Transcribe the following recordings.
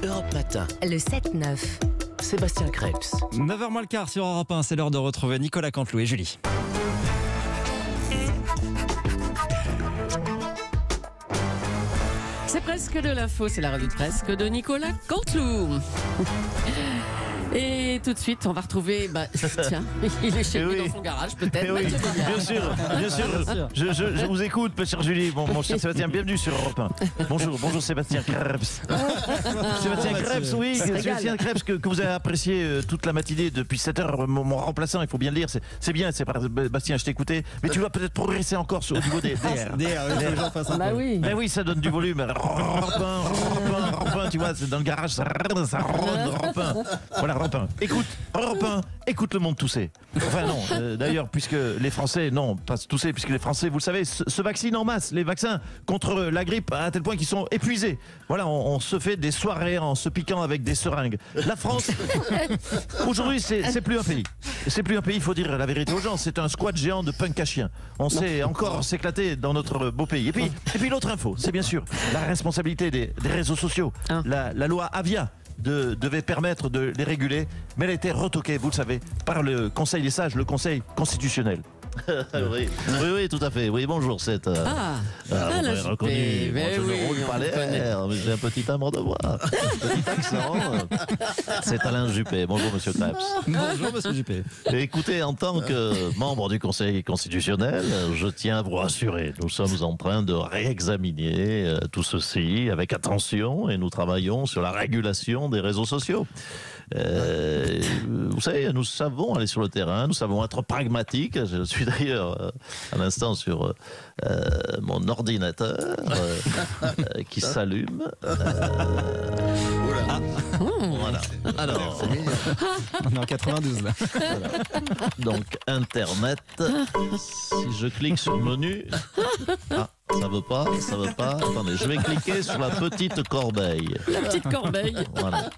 Europe Matin. Le 7-9. Sébastien Krebs. 9h moins le quart sur Europe 1, c'est l'heure de retrouver Nicolas Canteloup et Julie. C'est presque de l'info, c'est la revue de presse de Nicolas Canteloup. Et tout de suite, on va retrouver. Tiens, il est chez lui dans son garage, peut-être. Oui, bien sûr. Je vous écoute, chère Julie. Mon cher Sébastien, bienvenue sur Europe 1. Bonjour Sébastien Krebs. Sébastien Krebs, oui, Sébastien Krebs que vous avez apprécié toute la matinée depuis 7 heures. Mon remplaçant, il faut bien le dire, c'est bien, Sébastien, je t'ai écouté. Mais tu vas peut-être progresser encore au niveau des DR. Bah oui. Ben oui, ça donne du volume. Europe 1, tu vois, c'est dans le garage, ça ronde, Europe 1. Voilà, Europe 1. Écoute, Europe 1, écoute le monde tousser. Enfin non, d'ailleurs, puisque les Français, non, pas tousser, puisque les Français, vous le savez, se vaccinent en masse, les vaccins contre la grippe, à tel point qu'ils sont épuisés. Voilà, on se fait des soirées en se piquant avec des seringues. La France, aujourd'hui, c'est plus un pays. C'est plus un pays, il faut dire la vérité aux gens. C'est un squat géant de punk à chiens. On sait encore s'éclater dans notre beau pays. Et puis l'autre info, c'est bien sûr la responsabilité des réseaux sociaux. La loi Avia devait permettre de les réguler, mais elle a été retoquée, vous le savez, par le Conseil des sages, le Conseil constitutionnel. oui, tout à fait. Oui, bonjour, c'est... vous m'avez reconnu. Je ne roule pas l'air, mais j'ai un petit timbre de voix, un petit accent. C'est Alain Juppé. Bonjour, monsieur Krebs. Bonjour, monsieur Juppé. Écoutez, en tant que membre du Conseil constitutionnel, je tiens à vous rassurer. Nous sommes en train de réexaminer tout ceci avec attention et nous travaillons sur la régulation des réseaux sociaux. Vous savez, nous savons aller sur le terrain, nous savons être pragmatiques. Je suis d'ailleurs à l'instant sur mon ordinateur qui s'allume. Voilà. Alors, on est en 92 là. Voilà. Donc Internet. Si je clique sur menu, ça veut pas. Attendez, je vais cliquer sur la petite corbeille. La petite corbeille. Voilà.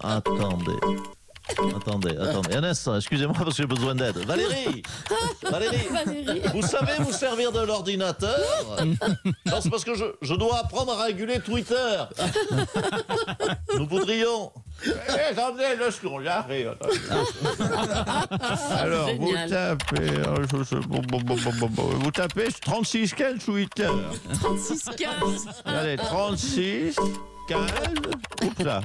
Attendez, un instant, excusez-moi parce que j'ai besoin d'aide. Valérie, vous savez vous servir de l'ordinateur? Non, c'est parce que je dois apprendre à réguler Twitter. Nous voudrions... Attendez, j'arrive. Alors, vous tapez 3615 Twitter. 3615. Allez, 36... 15. Oula.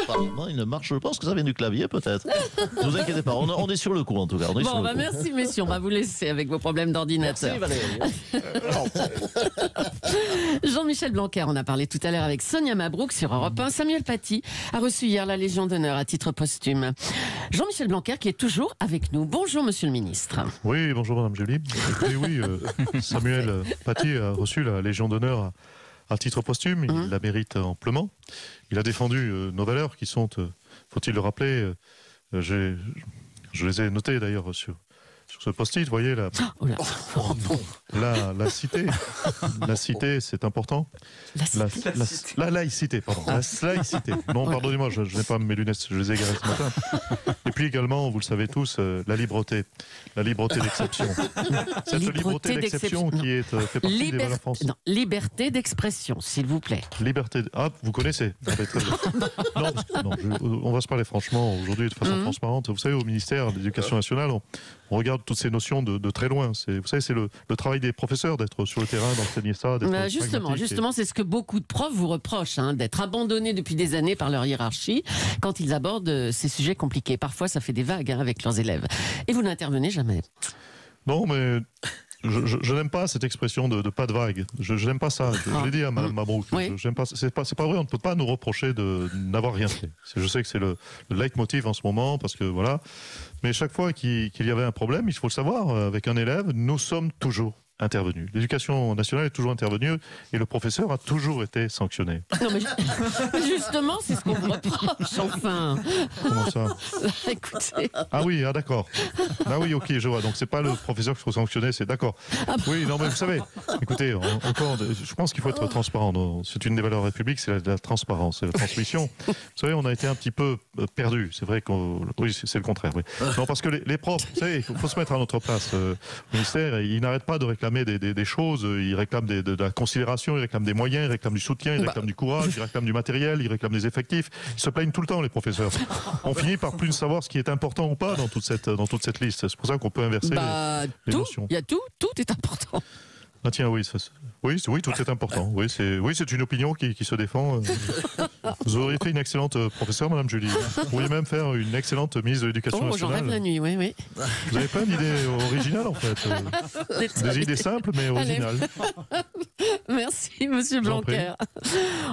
Apparemment, il ne marche. Je pense que ça vient du clavier, peut-être. Ne vous inquiétez pas, on est sur le coup, en tout cas. Merci, messieurs. On va vous laisser avec vos problèmes d'ordinateur. Merci, Valérie. Jean-Michel Blanquer, on a parlé tout à l'heure avec Sonia Mabrouk sur Europe 1. Samuel Paty a reçu hier la Légion d'honneur à titre posthume. Jean-Michel Blanquer qui est toujours avec nous. Bonjour, monsieur le ministre. Oui, bonjour, madame Julie. Oui, Samuel Paty a reçu la Légion d'honneur à titre posthume, il la mérite amplement. Il a défendu nos valeurs qui sont, faut-il le rappeler, je les ai notées d'ailleurs sur ce post-it, vous voyez, la cité. La cité, c'est important. La laïcité, pardon. La laïcité. Non, pardonnez-moi, je n'ai pas mes lunettes, je les ai garées ce matin. Et puis également, vous le savez tous, la liberté. La liberté d'exception. Cette liberté d'exception qui fait partie des valeurs françaises. Non, liberté d'expression, s'il vous plaît. Vous connaissez. On va se parler franchement aujourd'hui de façon transparente. Vous savez, au ministère de l'Éducation nationale, on regarde toutes ces notions de très loin. Vous savez, c'est le travail des professeurs d'être sur le terrain, d'enseigner ça. Justement, c'est ce que beaucoup de profs vous reprochent, d'être abandonnés depuis des années par leur hiérarchie quand ils abordent ces sujets compliqués. Parfois, ça fait des vagues avec leurs élèves. Et vous n'intervenez jamais. Non, mais je n'aime pas cette expression de pas de vague. Je n'aime pas ça. Je l'ai dit à Mme Mabrouk. Oui. C'est pas vrai. On ne peut pas nous reprocher de n'avoir rien fait. Je sais que c'est le leitmotiv en ce moment, parce que voilà. Mais chaque fois qu'il y avait un problème, il faut le savoir, avec un élève, nous sommes toujours intervenus. L'éducation nationale est toujours intervenue et le professeur a toujours été sanctionné. Non, mais justement, c'est ce qu'on vous reproche, enfin. Comment ça? Écoutez. Ah oui, d'accord. Ah oui, ok, je vois. Donc c'est pas le professeur qu'il faut sanctionner, c'est d'accord. Oui, non, mais vous savez, écoutez, encore, je pense qu'il faut être transparent. C'est une des valeurs de la République, c'est la transparence, c'est la transmission. Vous savez, on a été un petit peu perdus. C'est vrai oui, c'est le contraire. Oui. Non, parce que les profs, vous savez, il faut se mettre à notre place. Le ministère, il n'arrête pas de réclamer réclamer des choses, il réclame de la considération, il réclame des moyens, il réclame du soutien, il réclame du courage, il réclame du matériel, il réclame des effectifs. Ils se plaignent tout le temps, les professeurs. On finit par plus savoir ce qui est important ou pas dans toute cette liste. C'est pour ça qu'on peut inverser les notions. Il y a tout est important. Ah tiens, oui, oui, tout est important. Oui, c'est une opinion qui se défend. Vous auriez fait une excellente professeure, Madame Julie. Vous pourriez même faire une excellente ministre de l'Éducation nationale. J'en rêve la nuit, oui. Vous avez plein d'idées originales, en fait. Des idées simples, mais originales. Merci, Monsieur Blanquer.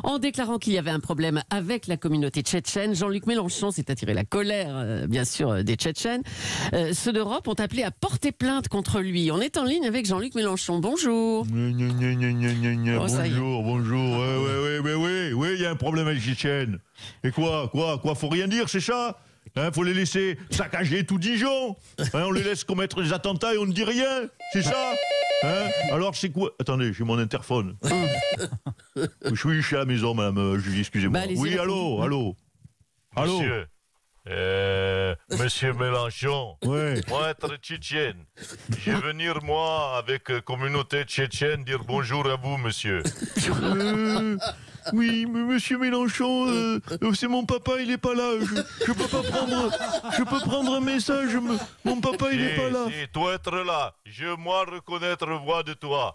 En déclarant qu'il y avait un problème avec la communauté tchétchène, Jean-Luc Mélenchon s'est attiré la colère, bien sûr, des Tchétchènes. Ceux d'Europe ont appelé à porter plainte contre lui. On est en ligne avec Jean-Luc Mélenchon. Bonjour. Bonjour. Oui, il y a un problème avec les Tchétchènes. Et quoi, faut rien dire, c'est ça? Faut les laisser saccager tout Dijon. On les laisse commettre des attentats et on ne dit rien. C'est ça? Alors c'est quoi? Attendez, j'ai mon interphone. Je suis à la maison, Madame Julie, excusez-moi. Oui, allô. Monsieur. Monsieur Mélenchon, Ouais. moi être tchétchène, je vais venir moi avec communauté tchétchène dire bonjour à vous monsieur. Oui, Monsieur Mélenchon, c'est mon papa, il est pas là. Je peux prendre un message. Mon papa, il est pas là. Si, toi être là, je moi reconnaître voix de toi.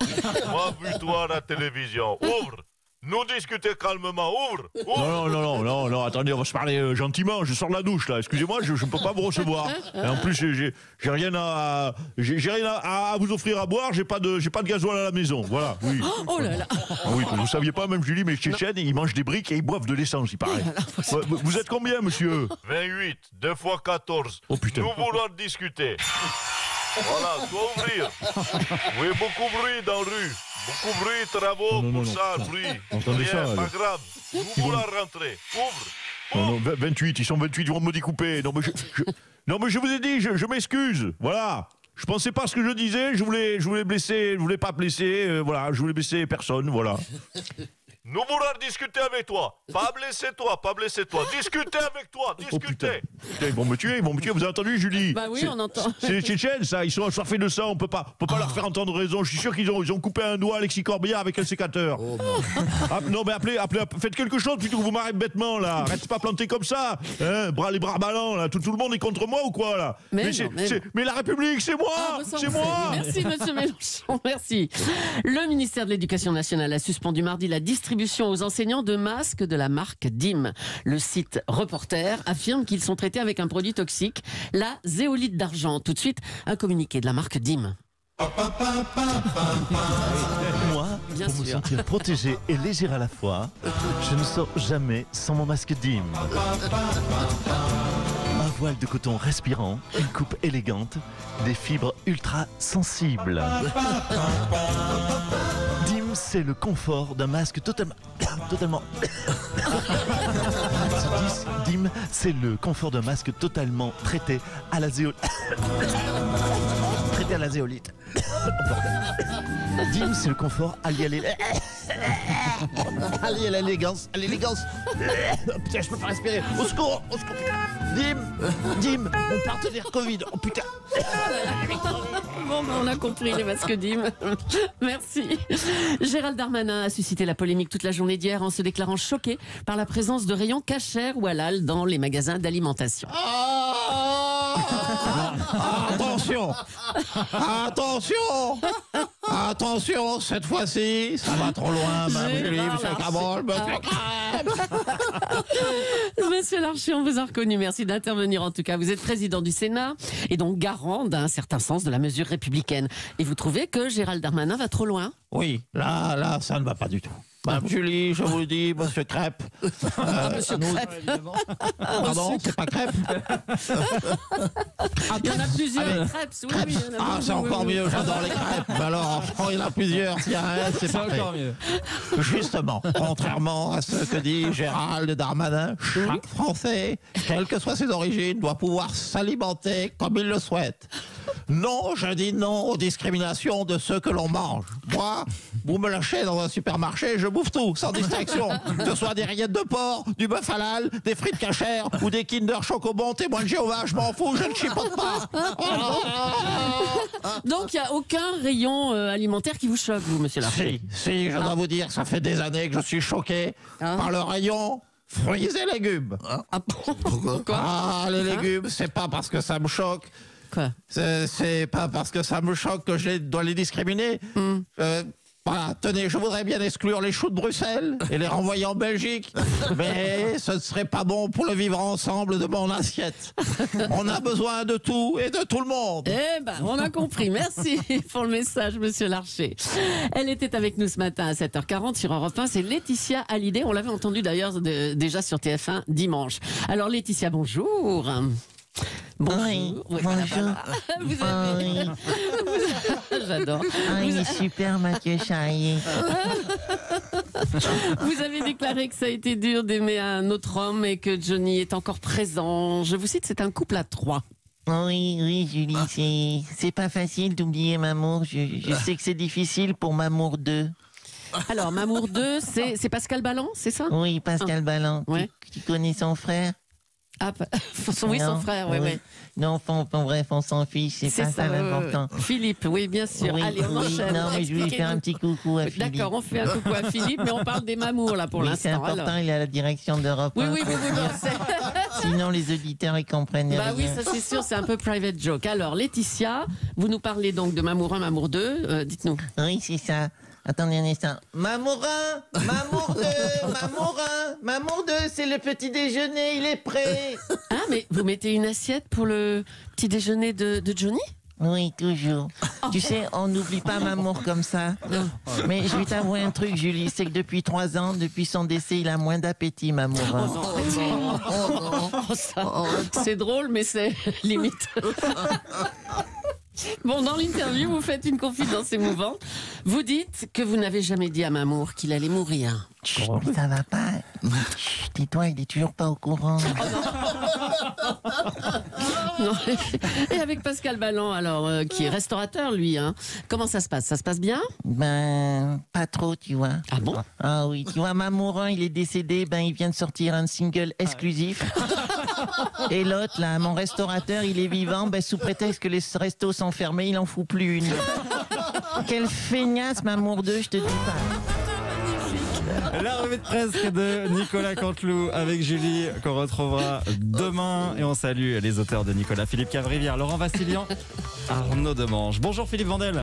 Moi vu toi à la télévision. Ouvre. Nous discuter calmement, ouvre. Non, attendez, on va se parler gentiment. Je sors de la douche là. Excusez-moi, je ne peux pas vous recevoir. Et en plus, j'ai rien à vous offrir à boire. J'ai pas de gasoil à la maison. Voilà. Oui. Oh là là. Oui, vous saviez pas, même Julie, mais les Tchétchènes, ils mangent des briques et ils boivent de l'essence, il paraît. Vous êtes combien, monsieur? 28, 2 fois 14. Oh putain. Nous voulons discuter. Voilà, toi ouvrir. Oui, beaucoup bruit dans la rue. Beaucoup bruit, travaux, pour ça, bruit. Entendez ça, pas grave. Nous voulons rentrer. Ouvre. Non, 28, ils sont 28, ils vont me découper. Non, mais je vous ai dit, je m'excuse. Voilà. Je pensais pas ce que je disais, je voulais blesser, je voulais pas blesser, voilà, je voulais blesser personne, voilà. Nous voulons discuter avec toi. Pas blesser toi. Discuter avec toi. Oh putain, ils vont me tuer, vous avez entendu, Julie? Bah oui, on entend. C'est les Tchétchènes, ça, ils sont assoiffés de sang, on peut pas leur faire entendre raison. Je suis sûr qu'ils ont coupé un doigt à Alexis Corbière avec un sécateur. Oh, non. Mais appelez, faites quelque chose plutôt que vous m'arrêtez bêtement, là. Restez pas plantés comme ça, hein, les bras ballants, là. Tout le monde est contre moi ou quoi, là? Mais la République, c'est moi, c'est moi. Merci, Monsieur Mélenchon, merci. Le ministère de l'Éducation nationale a suspendu mardi la distribution aux enseignants de masques de la marque DIM. Le site Reporter affirme qu'ils sont traités avec un produit toxique, la zéolite d'argent. Tout de suite, un communiqué de la marque DIM. Moi, Bien pour me sûr. sentir protégé et léger à la fois, je ne sors jamais sans mon masque DIM. Un voile de coton respirant, une coupe élégante, des fibres ultra sensibles. DIM, c'est le confort d'un masque totalement... DIM, c'est le confort d'un masque totalement traité à la zéolite. Traité à la zéolite. DIM, c'est le confort allié à l'élégance. Putain, je peux pas respirer. Au secours. DIM, mon partenaire Covid. Oh putain. Bon, on a compris les masques DIM. Merci. Gérald Darmanin a suscité la polémique toute la journée d'hier en se déclarant choqué par la présence de rayons kasher ou halal dans les magasins d'alimentation. Attention, cette fois-ci, ça va trop loin, Mme Julie, monsieur Cabral. Monsieur Larcher, on vous a reconnu. Merci d'intervenir en tout cas. Vous êtes président du Sénat et donc garant d'un certain sens de la mesure républicaine. Et vous trouvez que Gérald Darmanin va trop loin? Oui, là, ça ne va pas du tout. Madame Julie, je vous le dis, monsieur Crêpe. Monsieur Crêpe. Pardon, c'est pas Crêpe. Il y en a plusieurs. Crêpes, oui, il y en a C'est encore mieux, j'adore les crêpes. Mais alors, franchement, il y en a plusieurs. S'il y a un, c'est parfait. encore mieux. Justement, contrairement à ce que dit Gérald Darmanin, chaque Français, quelles que soient ses origines, doit pouvoir s'alimenter comme il le souhaite. Non, je dis non aux discriminations de ceux que l'on mange. Moi, vous me lâchez dans un supermarché, je bouffe tout, sans distinction. Que ce soit des rillettes de porc, du bœuf halal, des frites cachères ou des Kinder Chocobon, témoin de Jéhovah, je m'en fous, je ne chipote pas. Donc, il n'y a aucun rayon alimentaire qui vous choque, vous, monsieur Larcher? Si, je dois vous dire, ça fait des années que je suis choqué par le rayon fruits et légumes. Ah bon? Pourquoi? Ah, les légumes, c'est pas parce que ça me choque. Quoi? C'est pas parce que ça me choque que je dois les discriminer. Voilà, tenez, je voudrais bien exclure les choux de Bruxelles et les renvoyer en Belgique, mais ce ne serait pas bon pour le vivre ensemble de mon assiette. On a besoin de tout et de tout le monde. Eh ben, on a compris. Merci pour le message, monsieur Larcher. Elle était avec nous ce matin à 7h40 sur Europe 1. C'est Laetitia Hallyday. On l'avait entendu d'ailleurs déjà sur TF1 dimanche. Alors, Laetitia, bonjour. Bonjour. Oui, Oui, bonjour. Vous avez... J'adore. Il est super, Mathieu Charrier. Vous avez déclaré que ça a été dur d'aimer un autre homme et que Johnny est encore présent. Je vous cite, c'est un couple à 3. Oui, Julie, c'est pas facile d'oublier Mamour. Je sais que c'est difficile pour Mamour 2. Alors, Mamour 2, c'est Pascal Balland, c'est ça? Oui, Pascal Balland. Ouais. Tu connais son frère? Ah, oui, son frère, oui. Non, bref, on s'en fiche, c'est pas ça l'important. Philippe, oui, bien sûr. Oui, Allez, on enchaîne. Non, mais je voulais faire un petit coucou à Philippe. D'accord, on fait un coucou à Philippe, mais on parle des mamours, là, pour oui, l'instant. c'est important, alors. il est à la direction d'Europe 1. Oui, Sinon, les auditeurs, ils comprennent rien. Bah oui, ça c'est sûr, c'est un peu private joke. Alors, Laetitia, vous nous parlez donc de Mamour 1, Mamour 2, dites-nous. Oui, c'est ça. Attendez un instant. Mamour 1, Mamour 2, Mamour 1, Mamour 2, c'est le petit déjeuner, il est prêt. Ah, mais vous mettez une assiette pour le petit déjeuner de Johnny? Oui, toujours. Tu sais, on n'oublie pas Mamour comme ça. Mais je vais t'avouer un truc, Julie, c'est que depuis 3 ans, depuis son décès, il a moins d'appétit, Mamour 1. C'est drôle, mais c'est limite. Bon, dans l'interview, vous faites une confidence émouvante. Vous dites que vous n'avez jamais dit à Mamour qu'il allait mourir. Chut, mais ça va pas. Chut, tais-toi, il est toujours pas au courant. Non. Et avec Pascal Balland, alors, qui est restaurateur, lui, hein. Comment ça se passe? Ça se passe bien? Ben, pas trop, tu vois. Ah bon? Ah oui, tu vois, Mamour 1, il est décédé, ben il vient de sortir un single exclusif. Et l'autre, là, mon restaurateur, il est vivant, ben sous prétexte que les restos sont fermés, il en fout plus une. Quelle feignasse, Mamour 2, je te dis pas. La revue de presse de Nicolas Canteloup avec Julie, qu'on retrouvera demain. Et on salue les auteurs de Nicolas, Philippe Cavrivière, Laurent Vassilian, Arnaud Demange. Bonjour Philippe Vandel.